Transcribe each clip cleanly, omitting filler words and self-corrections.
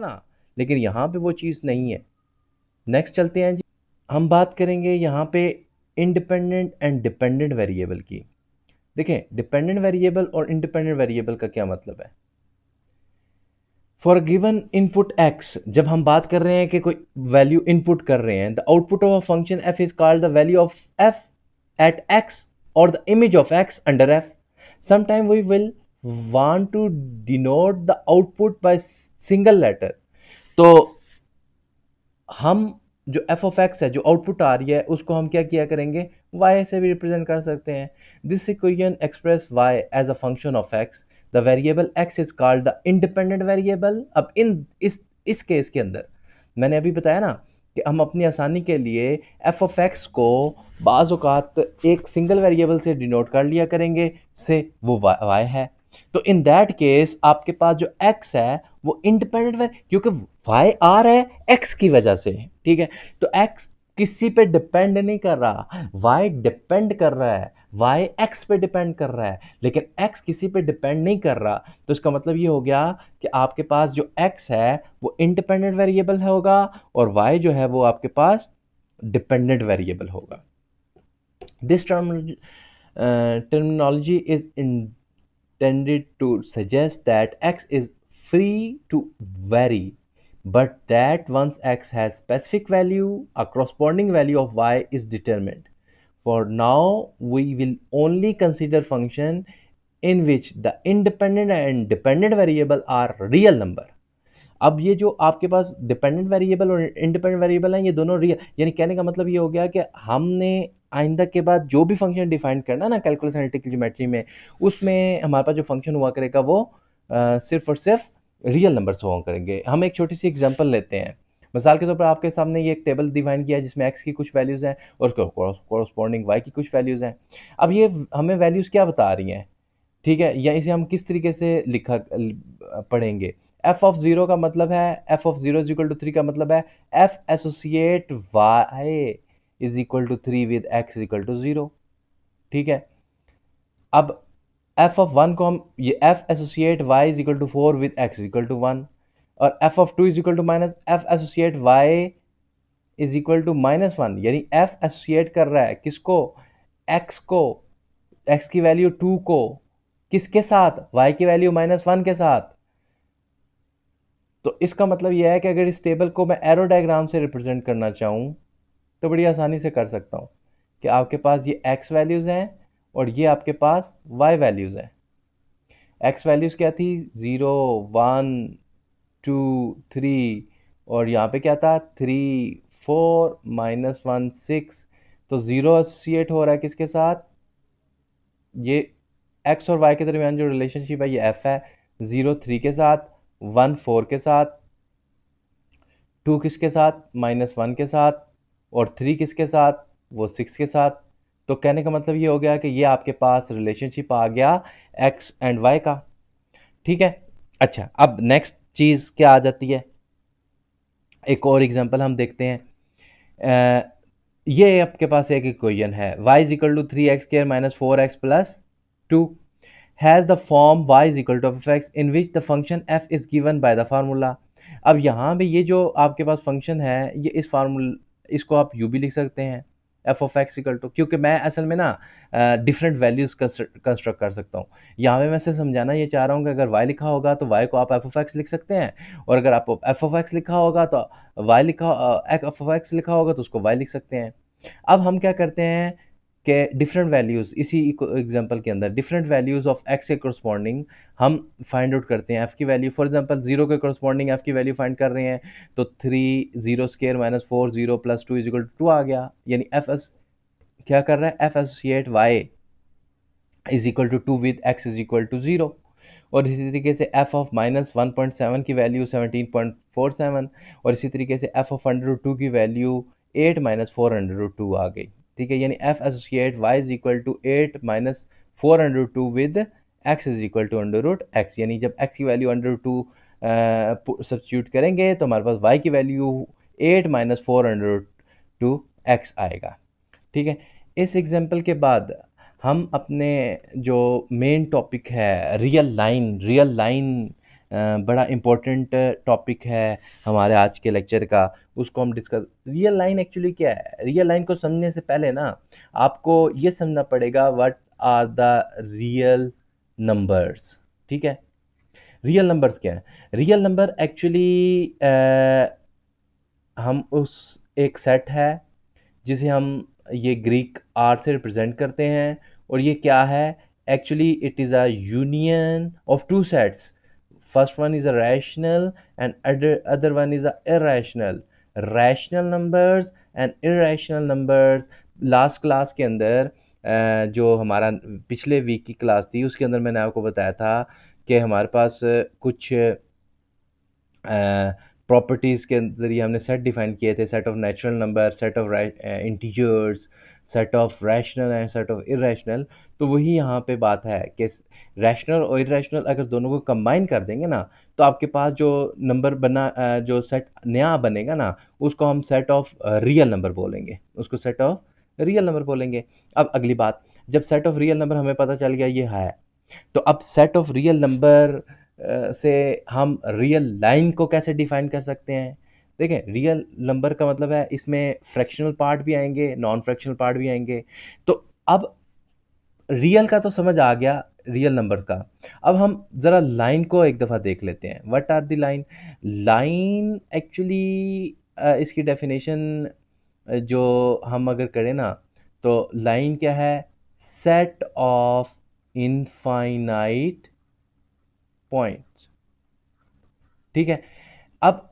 ना, लेकिन यहाँ पे वो चीज़ नहीं है। नेक्स्ट चलते हैं जी, हम बात करेंगे यहाँ पे इंडिपेंडेंट एंड डिपेंडेंट वेरिएबल की। देखें, डिपेंडेंट वेरिएबल और इंडिपेंडेंट वेरिएबल का क्या मतलब है। फॉर गिवन इनपुट एक्स, जब हम बात कर रहे हैं कि कोई वैल्यू इनपुट कर रहे हैं, the output of a function f is called the value of f at x or the image of x under f. Sometime we will want to denote the output by single letter. तो हम जो F of x है, जो output आ रही है, उसको हम क्या किया करेंगे, वाई से भी रिप्रेजेंट कर सकते हैं। This equation express y as a function of x, the variable x is called the independent variable. अब इस केस के अंदर मैंने अभी बताया ना कि हम अपनी आसानी के लिए एफ ऑफ एक्स को बाज़ औक़ात एक सिंगल वेरिएबल से डिनोट कर लिया करेंगे, से वो वाई है। तो इन दैट केस आपके पास जो x है वो इंडिपेंडेंट है, क्योंकि y आ रहा है x की वजह से, ठीक है। तो x किसी पे डिपेंड नहीं कर रहा, y डिपेंड कर रहा है, y x पे डिपेंड कर रहा है, लेकिन x किसी पे डिपेंड नहीं कर रहा। तो इसका मतलब ये हो गया कि आपके पास जो x है वो इंडिपेंडेंट वेरिएबल होगा और y जो है वो आपके पास डिपेंडेंट वेरिएबल होगा। This terminology is intended to suggest that x is free to vary, but that once x has specific value, a corresponding value of y is determined. For now, we will only consider function in which the independent and dependent variable are real number. अब ये जो आपके पास dependent variable और independent variable हैं, ये दोनों real, यानी कहने का मतलब ये हो गया कि हमने आइंदा के बाद जो भी फंक्शन डिफाइन करना ना कैलकुलस एनालिटिकल ज्योमेट्री में, उसमें हमारे पास जो फंक्शन हुआ करेगा वो सिर्फ और सिर्फ रियल नंबर से हुआ करेंगे। हम एक छोटी सी एग्जांपल लेते हैं। मिसाल के तौर पर आपके सामने ये एक टेबल डिफाइन किया है जिसमें एक्स की कुछ वैल्यूज़ हैं और उसको कोरस्पॉन्डिंग वाई की कुछ वैल्यूज़ हैं। अब ये हमें वैल्यूज़ क्या बता रही हैं, ठीक है, या इसे हम किस तरीके से लिखा पढ़ेंगे। एफ ऑफ जीरो का मतलब है, f of zero is equal to three का मतलब है f associate y is equal to three with x is equal to zero, ठीक है। अब एफ ऑफ वन को हम ये f associate y is equal to four with x is equal to one, और f of two is equal to minus f associate y is equal to minus one, यानी f associate कर रहा है किसको, x को, x की value to को किसके साथ, वाई की वैल्यू माइनस वन के साथ। तो इसका मतलब यह है कि अगर इस टेबल को मैं एरो डायग्राम से रिप्रेजेंट करना चाहूँ तो बड़ी आसानी से कर सकता हूँ कि आपके पास ये x वैल्यूज़ हैं और ये आपके पास y वैल्यूज़ हैं। x वैल्यूज़ क्या थी, 0 1 2 3, और यहाँ पे क्या था 3 4 -1 6। तो 0 एसोसिएट हो रहा है किसके साथ, ये x और y के दरमियान जो रिलेशनशिप है ये f है। 0 3 के साथ, 1 4 के साथ, 2 किसके साथ, -1 के साथ, और 3 किसके साथ, वो 6 के साथ। तो कहने का मतलब ये हो गया कि ये आपके पास रिलेशनशिप आ गया x एंड y का, ठीक है। अच्छा, अब नेक्स्ट चीज़ क्या आ जाती है, एक और एग्जांपल हम देखते हैं। ये आपके पास एक इक्वेशन है y is equal to three x square minus four x plus two has the form y is equal to f x in which the function f is given by the formula. अब यहाँ पे ये जो आपके पास function है, ये इस formula, इसको आप यू भी लिख सकते हैं f of x equal to, क्योंकि मैं असल में ना डिफरेंट वैल्यूज़ कंस्ट्रक्ट कर सकता हूँ। यहाँ पे मैं सिर्फ समझाना ये चाह रहा हूँ कि अगर y लिखा होगा तो y को आप एफ ऑफ एक्स लिख सकते हैं, और अगर आप एफ ऑफ एक्स लिखा होगा तो एफ ऑफ एक्स लिखा होगा तो उसको y लिख सकते हैं। अब हम क्या करते हैं कि डिफरेंट वैल्यूज़, इसी एग्जांपल के अंदर डिफरेंट वैल्यूज़ ऑफ एक्स के करस्पॉन्डिंग हम फाइंड आउट करते हैं एफ़ की वैल्यू। फॉर एग्जांपल जीरो के करस्पॉन्डिंग एफ़ की वैल्यू फाइंड कर रहे हैं, तो three zero square minus four zero plus two is equal to two आ गया, यानी एफ एस क्या कर रहा है, f associate y is equal to two with x is equal to zero. और इसी तरीके से एफ ऑफ -1.7 की वैल्यू 17.47, और इसी तरीके से एफ ऑफ √2 की वैल्यू 8 -4√2 आ गई, ठीक है। यानी f associate y is equal to 8 -4√2 with x is equal to √x, यानी जब x की वैल्यू √2 सब्स्टिट्यूट करेंगे तो हमारे पास y की वैल्यू 8 -4√2 x आएगा, ठीक है। इस एग्जाम्पल के बाद हम अपने जो मेन टॉपिक है रियल लाइन बड़ा इम्पोर्टेंट टॉपिक है हमारे आज के लेक्चर का, उसको हम डिस्कस। रियल लाइन एक्चुअली क्या है? रियल लाइन को समझने से पहले ना आपको ये समझना पड़ेगा what are the real numbers. ठीक है, रियल नंबर्स क्या है? रियल नंबर एक्चुअली हम उस एक सेट है जिसे हम ये ग्रीक आर से रिप्रेजेंट करते हैं, और ये क्या है? Actually it is a union of two sets. First one is a rational and other one is a irrational. Rational numbers and irrational numbers, last class के अंदर जो हमारा पिछले वीक की क्लास थी उसके अंदर मैंने आपको बताया था कि हमारे पास कुछ प्रॉपर्टीज़ के ज़रिए हमने सेट डिफाइन किए थे, set of natural number, set of integers, set of rational and set of irrational. तो वही यहाँ पे बात है कि रैशनल और इरेशनल अगर दोनों को कंबाइन कर देंगे ना, तो आपके पास जो नंबर बना जो सेट नया बनेगा ना, उसको हम सेट ऑफ रियल नंबर बोलेंगे, उसको सेट ऑफ रियल नंबर बोलेंगे। अब अगली बात, जब सेट ऑफ रियल नंबर हमें पता चल गया ये है, तो अब सेट ऑफ रियल नंबर से हम रियल लाइन को कैसे डिफाइन कर सकते हैं? देखें, रियल नंबर का मतलब है इसमें फ्रैक्शनल पार्ट भी आएंगे, नॉन फ्रैक्शनल पार्ट भी आएंगे। तो अब रियल का तो समझ आ गया, रियल नंबर्स का। अब हम ज़रा लाइन को एक दफ़ा देख लेते हैं। What are the line? Line actually इसकी डेफिनेशन जो हम अगर करें ना, तो लाइन क्या है? Set of infinite points. ठीक है, अब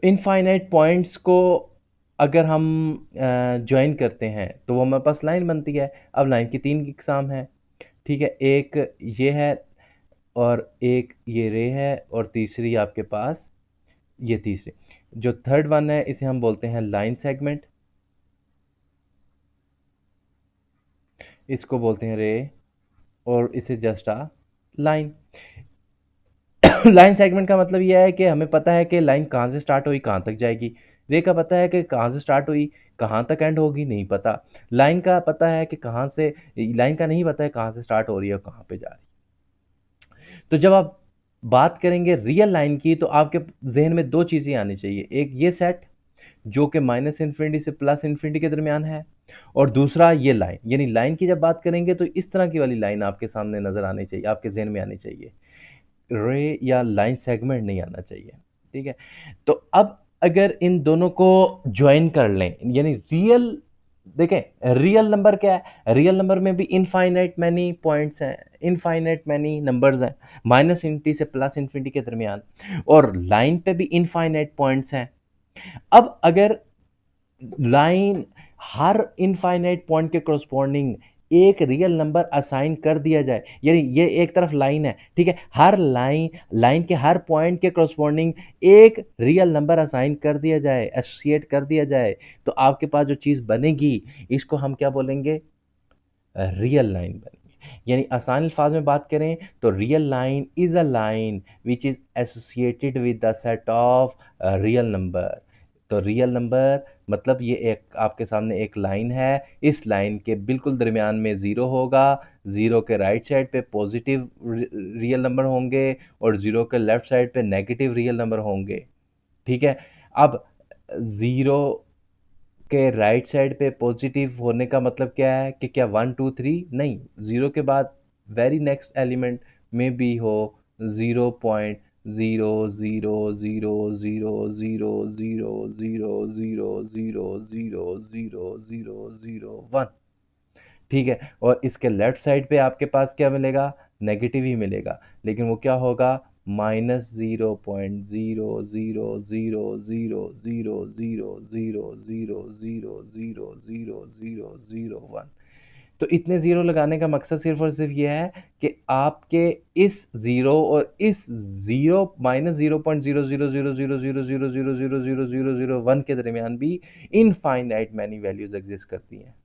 इनफाइनाइट पॉइंट्स को अगर हम ज्वाइन करते हैं तो वो हमारे पास लाइन बनती है। अब लाइन की तीन इकसाम है। ठीक है, एक ये है, और एक ये रे है, और तीसरी आपके पास ये तीसरी। जो थर्ड वन है इसे हम बोलते हैं लाइन सेगमेंट, इसको बोलते हैं रे, और इसे जस्ट आ लाइन। लाइन सेगमेंट का मतलब यह है कि हमें पता है कि लाइन कहाँ से स्टार्ट हुई कहाँ तक जाएगी। रे का पता है कि कहाँ से स्टार्ट हुई कहाँ तक एंड होगी, नहीं पता। लाइन का पता है कि कहाँ से, लाइन का नहीं पता है कहाँ से स्टार्ट हो रही है और कहाँ पे जा रही है। तो जब आप बात करेंगे रियल लाइन की, तो आपके जहन में दो चीज़ें आनी चाहिए। एक ये सेट जो कि माइनस इन्फिनिटी से प्लस इन्फिनिटी के दरमियान है, और दूसरा ये लाइन। यानी लाइन की जब बात करेंगे तो इस तरह की वाली लाइन आपके सामने नज़र आनी चाहिए, आपके जहन में आनी चाहिए। रे या लाइन सेगमेंट नहीं आना चाहिए। ठीक है, तो अब अगर इन दोनों को ज्वाइन कर लें, यानी रियल, देखें रियल नंबर क्या है? रियल नंबर में भी इनफाइनाइट मैनी पॉइंट्स हैं, इनफाइनाइट मैनी नंबर्स हैं, माइनस इन्फिनिटी से प्लस इन्फिनिटी के दरमियान, और लाइन पे भी इनफाइनाइट पॉइंट्स हैं। अब अगर लाइन हर इनफाइनाइट पॉइंट के करस्पॉन्डिंग एक रियल नंबर असाइन कर दिया जाए, यानी ये एक तरफ लाइन है, ठीक है, हर लाइन के हर पॉइंट के करस्पॉन्डिंग एक रियल नंबर असाइन कर दिया जाए, एसोसिएट कर दिया जाए, तो आपके पास जो चीज़ बनेगी इसको हम क्या बोलेंगे? रियल लाइन बनेगी। यानी आसान अल्फाज में बात करें तो real line is a line which is associated with the set of real number. तो रियल नंबर मतलब ये एक आपके सामने एक लाइन है, इस लाइन के बिल्कुल दरमियान में ज़ीरो होगा, ज़ीरो के राइट साइड पे पॉजिटिव रियल नंबर होंगे, और ज़ीरो के लेफ्ट साइड पे नेगेटिव रियल नंबर होंगे। ठीक है, अब ज़ीरो के राइट साइड पे पॉजिटिव होने का मतलब क्या है कि क्या 1 2 3? नहीं, ज़ीरो के बाद वेरी नेक्स्ट एलिमेंट में भी हो 0.0000000000001। ठीक है, और इसके लेफ्ट साइड पे आपके पास क्या मिलेगा? नेगेटिव ही मिलेगा, लेकिन वो क्या होगा? -0.0000000000001। तो इतने ज़ीरो लगाने का मकसद सिर्फ और सिर्फ ये है कि आपके इस ज़ीरो और इस ज़ीरो -0.0000000000001 के दरमियान भी इनफाइनाइट मैनी वैल्यूज़ एग्जिस्ट करती हैं,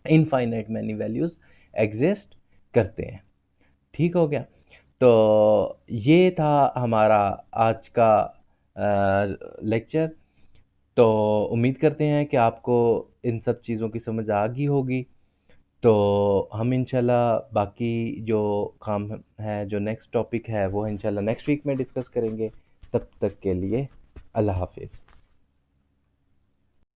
इनफाइनाइट मैनी वैल्यूज़ एग्जिस्ट करते हैं। ठीक हो गया? तो ये था हमारा आज का लेक्चर। तो उम्मीद करते हैं कि आपको इन सब चीज़ों की समझ आ गई होगी। तो हम इंशाल्लाह बाकी जो काम है, जो नेक्स्ट टॉपिक है, वो इंशाल्लाह नेक्स्ट वीक में डिस्कस करेंगे। तब तक के लिए अल्लाह हाफिज़।